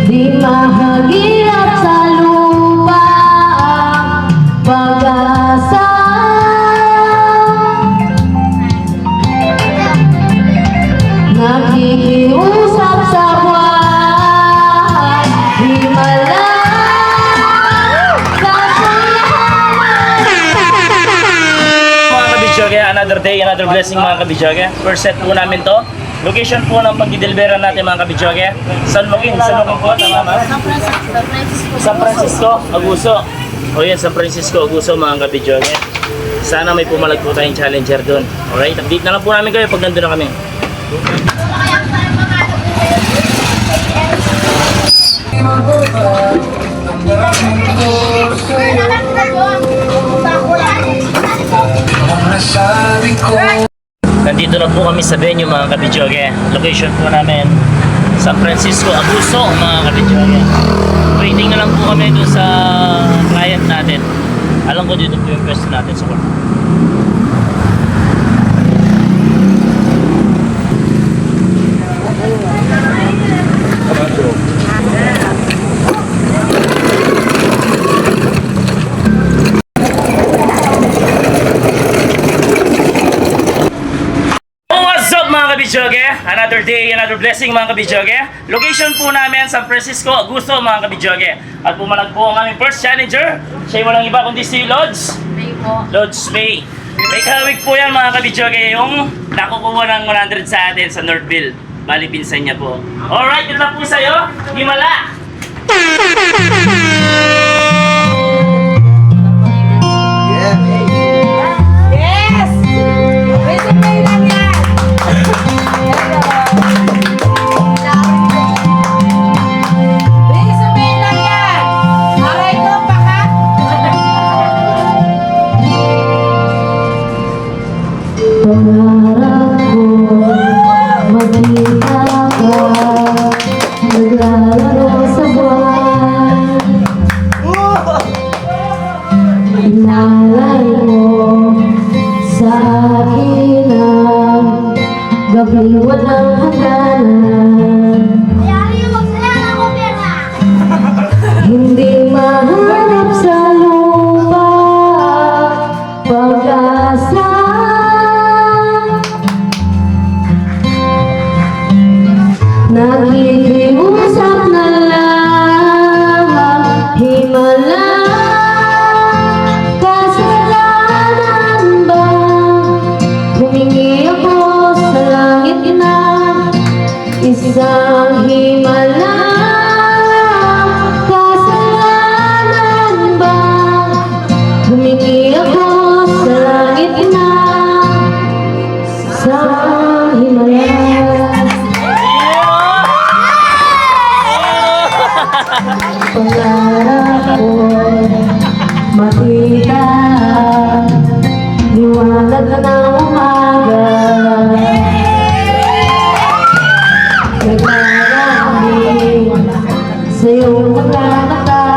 Di mahagilap sa lupa ang pag-asa. Nakikiusap sa buwan, himala Mga kabidyoge, another day, another blessing mga kabidyoge. First set po namin to. Location po ng pagdidelibera natin mga kabidyoge. San Joaquin po, tama ba? San Francisco, Aguso. O yan, San Francisco, Aguso mga kabidyoge. Sana may pumalag po tayong challenger doon. Alright, update na lang po namin kayo pag nandun na kami. Nandito na po kami sa venue mga kabidyoge. Location po namin San Francisco, Abuso mga kabidyoge. Waiting na lang po kami doon sa client natin. Alam ko dito po yung pwesto natin sa court. Another day, another blessing mga kabidyoge. Location po namin San Francisco, Agusto mga kabidyoge. At pumalag po ang aming first challenger. Siya ay walang iba kundi si Lods. May po. Lods May. May kahawig po yan mga kabidyoge, yung nakukuha ng 100 sa atin sa Northville. Bali pinsan niya po. Alright, ito po sa'yo. Himala! Yes! Pwede may lang yan! Pwede may lang yan! Aray ko, baka! Pangarap ko makita ka naglalaro sa buwan. Inalay mo sa akin ang gabing walang hangganan. Hindi mahanap sa lupa pag-asa. Nakikiusap na lamang, himala. Kasalanan ba humingi ako sa langit na isang himala? Kasalanan ba humingi ako sa langit na isang himala? Pangarap ko makita liwanag ng umaga. Naglalambing sa iyong mga mata.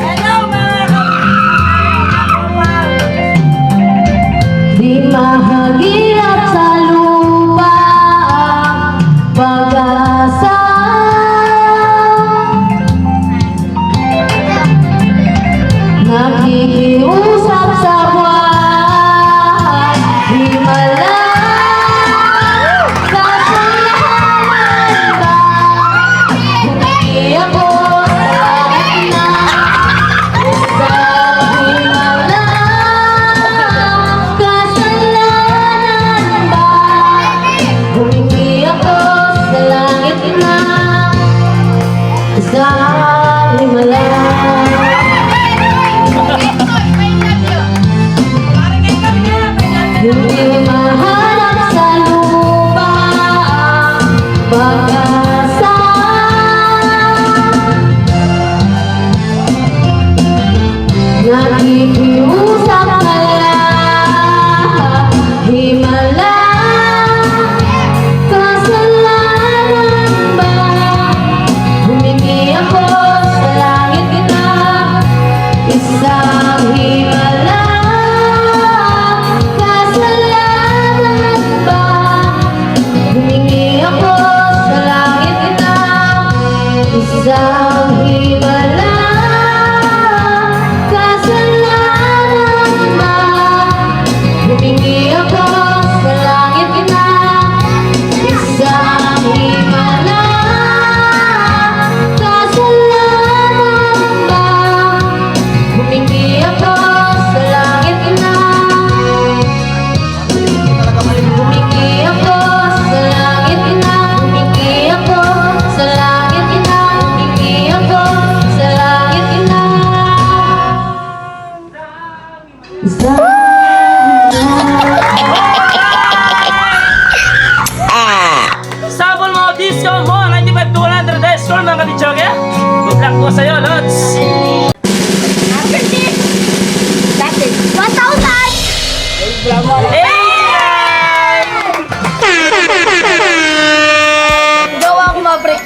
Hello mga Di mahagilap sa lupa ang pag-asa. Nakikiusap sa buwan, himala. Kasalanan ba humingi ako sa langit na isang himala? Kasalanan ba humingi ako sa langit na isang himala? Hindi mahanap sa lupa ang pag-asa. Nakikiusap na lang, himala. Kasalanan ba humingi ako sa langit na isang himala? Kasalanan ba humingi ako sa Let's go mo! 95 to 100 high score mga kabidyoke. Good luck po sa'yo, Lods! That's it. 1,000! Gawa ko mabreak.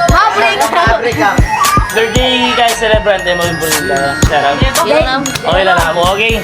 Mabreak! Birthday guys, celebrant mo yung burula. Sarap. Okay. Okay lang ako, okay?